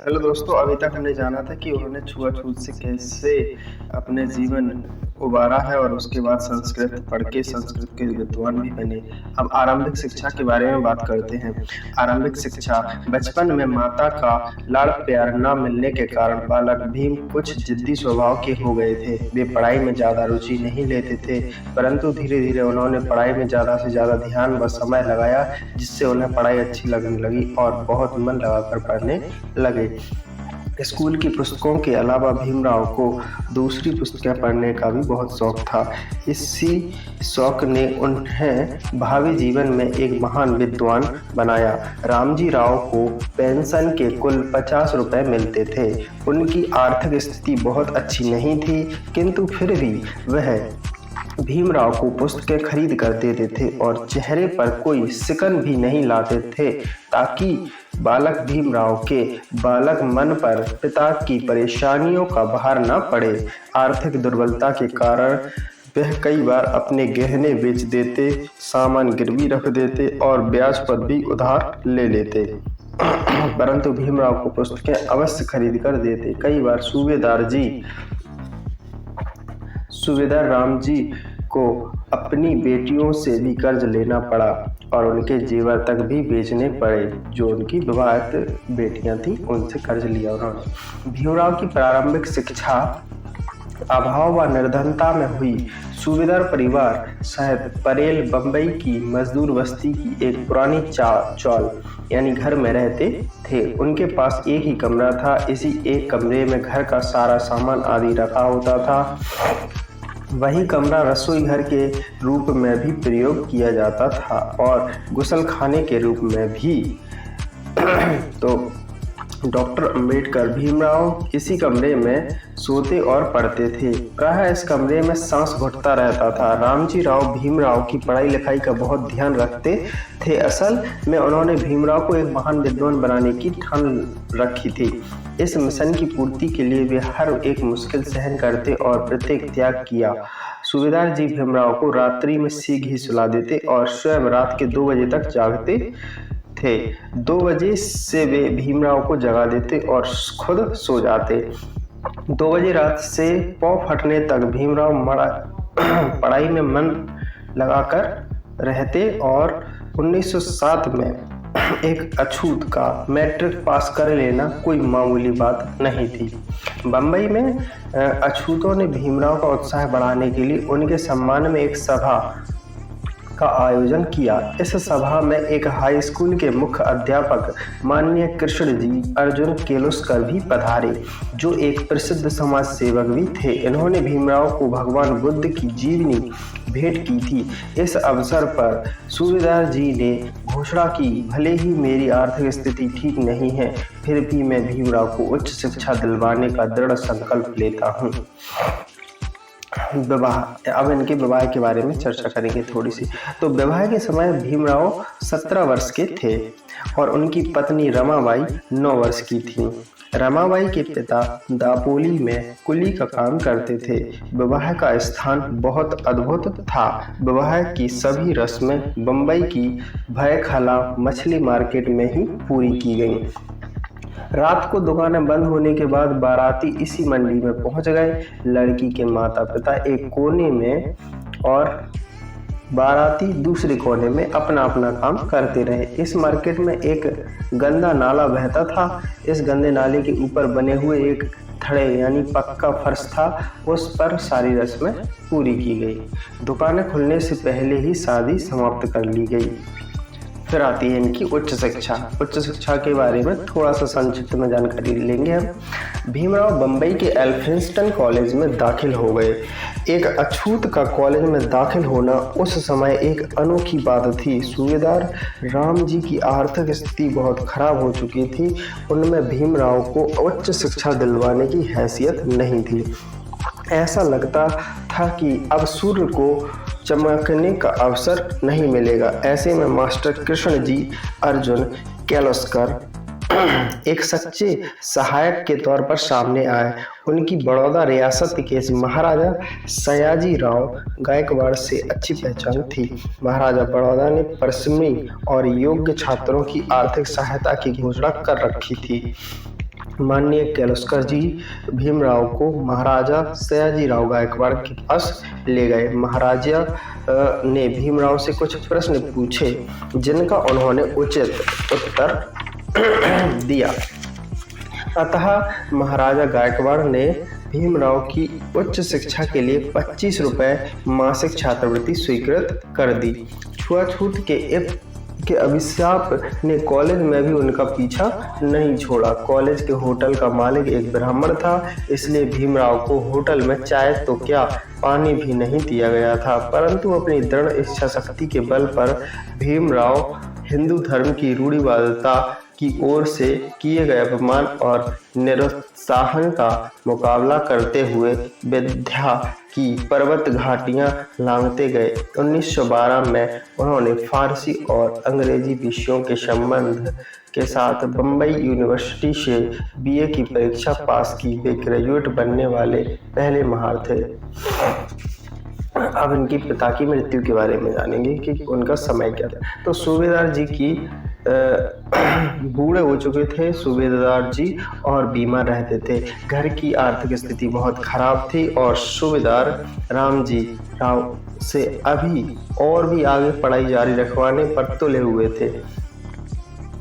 Hello दोस्तों, अभी तक हमने जाना था कि उन्होंने छुआछूत से कैसे अपने जीवन उबारा है और उसके बाद संस्कृत पढ़ के संस्कृत के विद्वान भी बने। अब आरंभिक शिक्षा के बारे में बात करते हैं। आरंभिक शिक्षा। बचपन में माता का लाड़ प्यार न मिलने के कारण बालक भीम कुछ जिद्दी स्वभाव के हो गए थे। वे पढ़ाई में ज्यादा रुचि नहीं लेते थे, परंतु धीरे धीरे उन्होंने पढ़ाई में ज्यादा से ज्यादा ध्यान व समय लगाया, जिससे उन्हें पढ़ाई अच्छी लगने लगी और बहुत मन लगाकर पढ़ने लगे। स्कूल की पुस्तकों के अलावा भीमराव को दूसरी पुस्तकें पढ़ने का भी बहुत शौक था। इसी शौक ने उन्हें भावी जीवन में एक महान विद्वान बनाया। रामजी राव को पेंशन के कुल 50 रुपए मिलते थे। उनकी आर्थिक स्थिति बहुत अच्छी नहीं थी, किंतु फिर भी वह भीमराव को पुस्तकें खरीद कर देते थे और चेहरे पर कोई सिकन भी नहीं लाते थे, ताकि बालक भीमराव के बालक मन पर पिता की परेशानियों का भार न पड़े। आर्थिक दुर्बलता के कारण वह कई बार अपने गहने बेच देते, सामान गिरवी रख देते और ब्याज पर भी उधार ले लेते, परंतु भीमराव को पुस्तकें अवश्य खरीद कर देते। कई बार सूबेदार राम जी को अपनी बेटियों से भी कर्ज लेना पड़ा और उनके जेवर तक भी बेचने पड़े। जो उनकी विवाहित बेटियां थी उनसे कर्ज लिया उन्होंने। भीमराव की प्रारंभिक शिक्षा अभाव व निर्धनता में हुई। सूबेदार परिवार शायद परेल बम्बई की मजदूर बस्ती की एक पुरानी चौल यानी घर में रहते थे। उनके पास एक ही कमरा था। इसी एक कमरे में घर का सारा सामान आदि रखा होता था। वही कमरा रसोई घर के रूप में भी प्रयोग किया जाता था और गुसल खाने के रूप में भी। तो डॉक्टर अंबेडकर भीमराव इसी कमरे में सोते और पढ़ते थे। प्रायः इस कमरे में सांस घुटता रहता था। रामजी राव भीमराव की पढ़ाई लिखाई का बहुत ध्यान रखते थे। असल में उन्होंने भीमराव को एक महान विद्वान बनाने की ठान रखी थी। इस मिशन की पूर्ति के लिए वे हर एक मुश्किल सहन करते और प्रत्येक त्याग किया। सूबेदार जी भीमराव को रात्रि में शीघ्र ही सुला देते और स्वयं रात के 2 बजे तक जागते थे। 2 बजे से वे भीमराव को जगा देते और खुद सो जाते। 2 बजे रात से पौ फटने तक भीमराव पढ़ाई में मन लगाकर रहते और 1907 में एक अछूत का मैट्रिक पास कर लेना कोई मामूली बात नहीं थी। बम्बई में अछूतों ने भीमराव का उत्साह बढ़ाने के लिए उनके सम्मान में एक सभा का आयोजन किया। इस सभा में एक हाई स्कूल के मुख्य अध्यापक माननीय कृष्ण जी अर्जुन केलुस्कर भी पधारे, जो एक प्रसिद्ध समाज सेवक भी थे। इन्होंने भीमराव को भगवान बुद्ध की जीवनी भेंट की थी। इस अवसर पर सूबेदार जी ने घोषणा की, भले ही मेरी आर्थिक स्थिति ठीक नहीं है, फिर भी मैं भीमराव को उच्च शिक्षा दिलवाने का दृढ़ संकल्प लेता हूँ। विवाह। अब इनके विवाह के बारे में चर्चा करेंगे थोड़ी सी। तो विवाह के समय भीमराव 17 वर्ष के थे और उनकी पत्नी रमाबाई 9 वर्ष की थी। रमाबाई के पिता दापोली में कुली का काम करते थे। विवाह का स्थान बहुत अद्भुत था। विवाह की सभी रस्में बम्बई की भयखला मछली मार्केट में ही पूरी की गईं। रात को दुकानें बंद होने के बाद बाराती इसी मंडी में पहुंच गए। लड़की के माता पिता एक कोने में और बाराती दूसरे कोने में अपना अपना काम करते रहे। इस मार्केट में एक गंदा नाला बहता था। इस गंदे नाले के ऊपर बने हुए एक थड़े यानी पक्का फर्श था, उस पर सारी रस्में पूरी की गई। दुकानें खुलने से पहले ही शादी समाप्त कर ली गई। फिर आती है इनकी उच्च शिक्षा। उच्च शिक्षा के बारे में थोड़ा सा संक्षिप्त में जानकारी लेंगे हम। भीमराव बम्बई के एल्फिंस्टन कॉलेज में दाखिल हो गए। एक अछूत का कॉलेज में दाखिल होना उस समय एक अनोखी बात थी। सूबेदार राम जी की आर्थिक स्थिति बहुत खराब हो चुकी थी। उनमें भीमराव को उच्च शिक्षा दिलवाने की हैसियत नहीं थी। ऐसा लगता था कि अब सूर्य को चमकने का अवसर नहीं मिलेगा। ऐसे में मास्टर कृष्ण जी अर्जुन केलुस्कर एक सच्चे सहायक के तौर पर सामने आए। उनकी बड़ौदा रियासत के महाराजा सयाजी राव गायकवाड़ से अच्छी पहचान थी। महाराजा बड़ौदा ने परिश्रमी और योग्य छात्रों की आर्थिक सहायता की घोषणा कर रखी थी। माननीय किर्लोस्कर जी भीमराव को महाराजा सयाजीराव गायकवाड़ के पास ले गए। महाराजा ने भीमराव से कुछ प्रश्न पूछे जिनका उन्होंने उचित उत्तर दिया। अतः महाराजा गायकवाड़ ने भीमराव की उच्च शिक्षा के लिए 25 रुपये मासिक छात्रवृत्ति स्वीकृत कर दी। छुआछूत के अभिशाप ने कॉलेज में भी उनका पीछा नहीं छोड़ा। कॉलेज के होटल का मालिक एक ब्राह्मण था, इसलिए भीमराव को होटल में चाय तो क्या पानी भी नहीं दिया गया था। परंतु अपनी दृढ़ इच्छा शक्ति के बल पर भीमराव हिंदू धर्म की रूढ़िवादिता की ओर से किए गए अपमान और निरुत्साहन का मुकाबला करते हुए विद्या की पर्वत घाटियां लांघते गए। 1912 में उन्होंने फारसी और अंग्रेजी विषयों के संबंध के साथ बम्बई यूनिवर्सिटी से बीए की परीक्षा पास की। वे ग्रेजुएट बनने वाले पहले महार थे। अब इनकी पिता की मृत्यु के बारे में जानेंगे कि उनका समय क्या था। तो सूबेदार जी की बूढ़े हो चुके थे सूबेदार जी और बीमार रहते थे। घर की आर्थिक स्थिति बहुत खराब थी और सूबेदार रामजी राव से अभी और भी आगे पढ़ाई जारी रखवाने पर तुले हुए थे।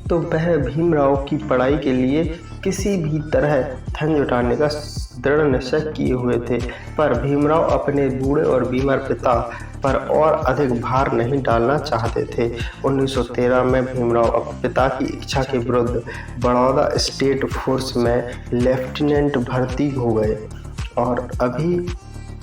तो वह भीमराव की पढ़ाई के लिए किसी भी तरह धन जुटाने का दृढ़ निश्चय किए हुए थे। पर भीमराव अपने बूढ़े और बीमार पिता पर और अधिक भार नहीं डालना चाहते थे। 1913 में भीमराव अपने पिता की इच्छा के विरुद्ध बड़ौदा स्टेट फोर्स में लेफ्टिनेंट भर्ती हो गए और अभी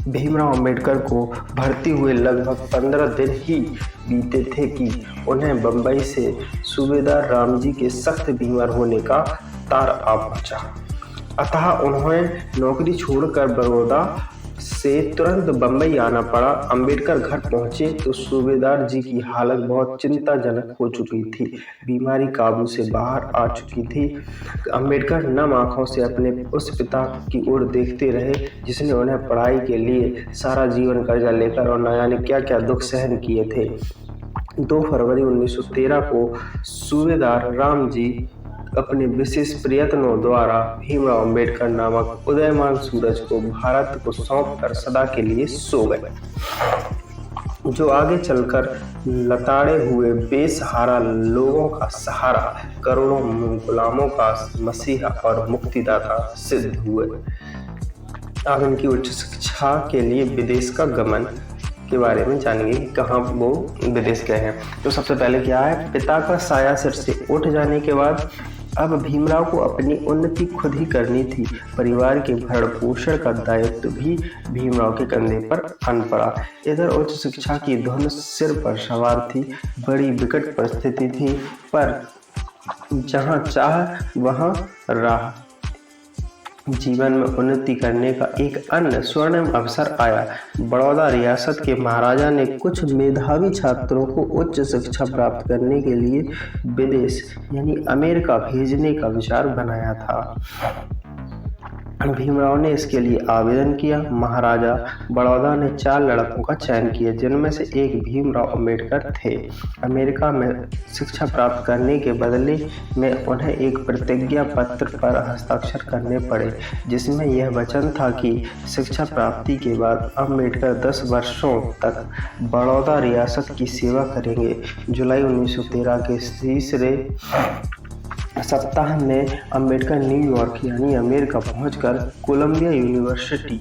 भीमराव अम्बेडकर को भर्ती हुए लगभग 15 दिन ही बीते थे कि उन्हें बम्बई से सूबेदार रामजी के सख्त बीमार होने का तार आ पहुंचा। अतः उन्हें नौकरी छोड़कर बड़ौदा से तुरंत बम्बई आना पड़ा। अम्बेडकर घर पहुंचे तो सूबेदार जी की हालत बहुत चिंताजनक हो चुकी थी। बीमारी काबू से बाहर आ चुकी थी। अम्बेडकर नम आंखों से अपने उस पिता की ओर देखते रहे जिसने उन्हें पढ़ाई के लिए सारा जीवन कर्जा लेकर और न जाने क्या क्या दुख सहन किए थे। 2 फरवरी 1913 को सूबेदार राम जी अपने विशेष प्रयत्नों द्वारा भीमराव अम्बेडकर नामक उदयमान सूरज को भारत को सौंपकर सदा के लिए सो गए, जो आगे चलकर लताड़े हुए बेसहारा लोगों का सहारा, करोड़ों गुलामों का मसीहा और मुक्तिदाता सिद्ध हुए। अब इनकी उच्च शिक्षा के लिए विदेश का गमन के बारे में जानेंगे कि कहाँ वो विदेश गए हैं। तो सबसे पहले क्या है, पिता का साया सिर से उठ जाने के बाद अब भीमराव को अपनी उन्नति खुद ही करनी थी। परिवार के भरण पोषण का दायित्व भी भीमराव के कंधे पर आन पड़ा। इधर उच्च शिक्षा की धुन सिर पर सवार थी। बड़ी विकट परिस्थिति थी, पर जहाँ चाह वहाँ राह। जीवन में उन्नति करने का एक अन्य स्वर्णिम अवसर आया। बड़ौदा रियासत के महाराजा ने कुछ मेधावी छात्रों को उच्च शिक्षा प्राप्त करने के लिए विदेश यानी अमेरिका भेजने का विचार बनाया था। भीमराव ने इसके लिए आवेदन किया। महाराजा बड़ौदा ने 4 लड़कों का चयन किया, जिनमें से एक भीमराव अम्बेडकर थे। अमेरिका में शिक्षा प्राप्त करने के बदले में उन्हें एक प्रतिज्ञा पत्र पर हस्ताक्षर करने पड़े, जिसमें यह वचन था कि शिक्षा प्राप्ति के बाद अम्बेडकर 10 वर्षों तक बड़ौदा रियासत की सेवा करेंगे। जुलाई 1913 के तीसरे सप्ताह में अम्बेडकर न्यूयॉर्क यानी अमेरिका पहुंचकर कोलंबिया यूनिवर्सिटी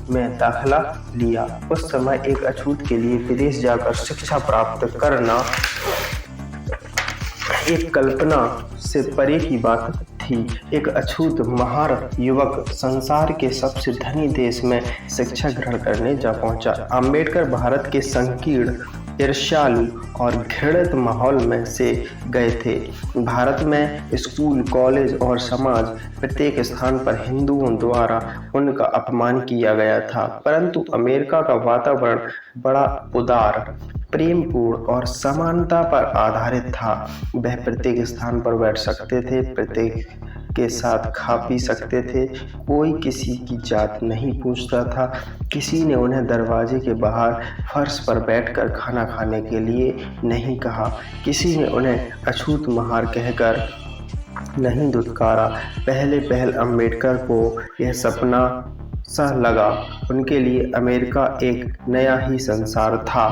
में दाखिला लिया। उस समय एक अछूत के लिए विदेश जाकर शिक्षा प्राप्त करना एक कल्पना से परे की बात थी। एक अछूत महार युवक संसार के सबसे धनी देश में शिक्षा ग्रहण करने जा पहुंचा। अम्बेडकर भारत के संकीर्ण, ईर्ष्यालु और घृणित माहौल में से गए थे। भारत में स्कूल, कॉलेज और समाज प्रत्येक स्थान पर हिंदुओं द्वारा उनका अपमान किया गया था, परंतु अमेरिका का वातावरण बड़ा उदार, प्रेमपूर्ण और समानता पर आधारित था। वह प्रत्येक स्थान पर बैठ सकते थे, प्रत्येक के साथ खा पी सकते थे, कोई किसी की जात नहीं पूछता था। किसी ने उन्हें दरवाजे के बाहर फर्श पर बैठकर खाना खाने के लिए नहीं कहा। किसी ने उन्हें अछूत महार कहकर नहीं दुत्कारा। पहल अम्बेडकर को यह सपना सा लगा। उनके लिए अमेरिका एक नया ही संसार था।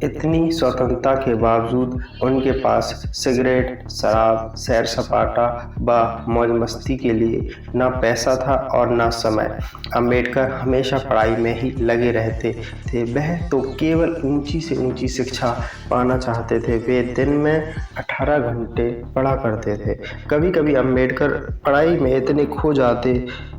इतनी स्वतंत्रता के बावजूद उनके पास सिगरेट, शराब, सैर सपाटा व मौज मस्ती के लिए ना पैसा था और ना समय। अम्बेडकर हमेशा पढ़ाई में ही लगे रहते थे। वह तो केवल ऊंची से ऊंची शिक्षा पाना चाहते थे। वे दिन में 18 घंटे पढ़ा करते थे। कभी कभी अम्बेडकर पढ़ाई में इतने खो जाते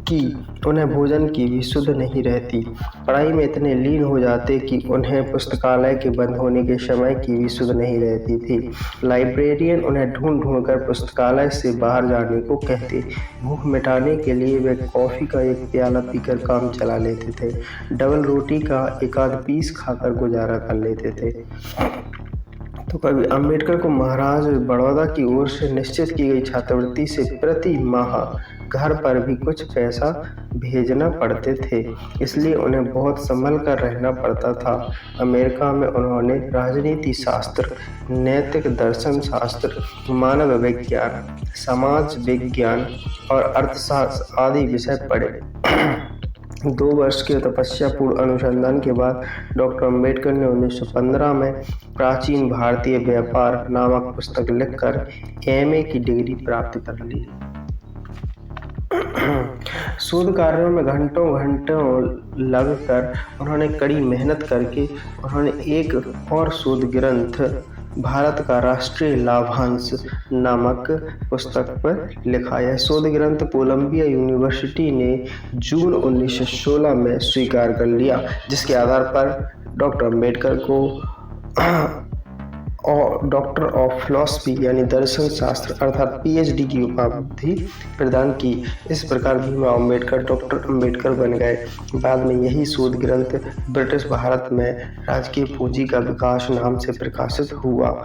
कि उन्हें भोजन की भी सुध नहीं रहती। पढ़ाई में इतने लीन हो जाते कि उन्हें पुस्तकालय के बंद होने के समय की भी सुध नहीं रहती थी। लाइब्रेरियन उन्हें ढूंढ कर पुस्तकालय से बाहर जाने को कहते। भूख मिटाने के लिए वे कॉफ़ी का एक प्याला पीकर काम चला लेते थे। डबल रोटी का एक आध पीस खाकर गुजारा कर लेते थे। तो कभी अम्बेडकर को महाराज बड़ौदा की ओर से निश्चित की गई छात्रवृत्ति से प्रति माह घर पर भी कुछ पैसा भेजना पड़ते थे, इसलिए उन्हें बहुत संभल कर रहना पड़ता था। अमेरिका में उन्होंने राजनीति शास्त्र, नैतिक दर्शन शास्त्र, मानव विज्ञान, समाज विज्ञान और अर्थशास्त्र आदि विषय पढ़े। 2 वर्ष के तपस्यापूर्ण अनुसंधान के बाद डॉक्टर अम्बेडकर ने 1915 में प्राचीन भारतीय व्यापार नामक पुस्तक लिखकर एमए की डिग्री प्राप्त कर ली। शोध कार्यों में घंटों लगकर उन्होंने कड़ी मेहनत करके उन्होंने एक और शोध ग्रंथ भारत का राष्ट्रीय लाभांश नामक पुस्तक पर लिखा। यह शोध ग्रंथ कोलंबिया यूनिवर्सिटी ने जून 1916 में स्वीकार कर लिया, जिसके आधार पर डॉक्टर अम्बेडकर को और डॉक्टर ऑफ फिलॉसफी यानी दर्शन शास्त्र अर्थात पीएचडी की उपाधि प्रदान की। इस प्रकार भीमराव अम्बेडकर डॉक्टर अम्बेडकर बन गए। बाद में यही शोध ग्रंथ ब्रिटिश भारत में राजकीय पूंजी का विकास नाम से प्रकाशित हुआ।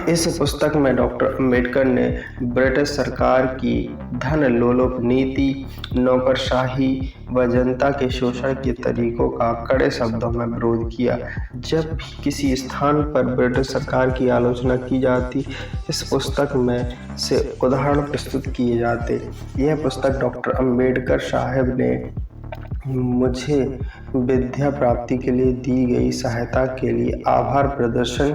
इस पुस्तक में डॉक्टर अम्बेडकर ने ब्रिटिश सरकार की धन लोलुप नीति, नौकरशाही व जनता के शोषण के तरीकों का कड़े शब्दों में विरोध किया। जब भी किसी स्थान पर ब्रिटिश सरकार की आलोचना की जाती, इस पुस्तक में से उदाहरण प्रस्तुत किए जाते। यह पुस्तक डॉक्टर अम्बेडकर साहब ने मुझे विद्या प्राप्ति के लिए दी गई सहायता के लिए आभार प्रदर्शन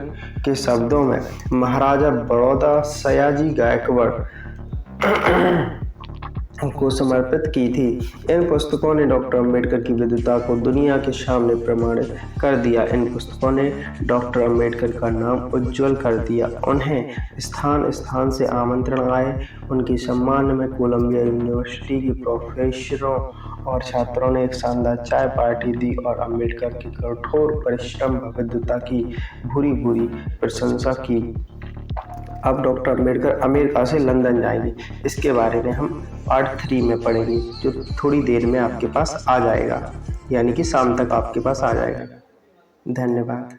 के शब्दों में महाराजा बड़ौदा सयाजी गायकवाड़ को समर्पित की थी। इन पुस्तकों ने डॉक्टर अम्बेडकर की विद्वता को दुनिया के सामने प्रमाणित कर दिया। इन पुस्तकों ने डॉक्टर अम्बेडकर का नाम उज्जवल कर दिया। उन्हें स्थान स्थान से आमंत्रण आए। उनके सम्मान में कोलंबिया यूनिवर्सिटी के प्रोफेसरों और छात्रों ने एक शानदार चाय पार्टी दी और अम्बेडकर के कठोर परिश्रम व विद्वता की भूरी प्रशंसा की। अब डॉक्टर अम्बेडकर अमेरिका से लंदन जाएंगे। इसके बारे में हम पार्ट 3 में पढ़ेंगे, जो थोड़ी देर में आपके पास आ जाएगा, यानी कि शाम तक आपके पास आ जाएगा। धन्यवाद।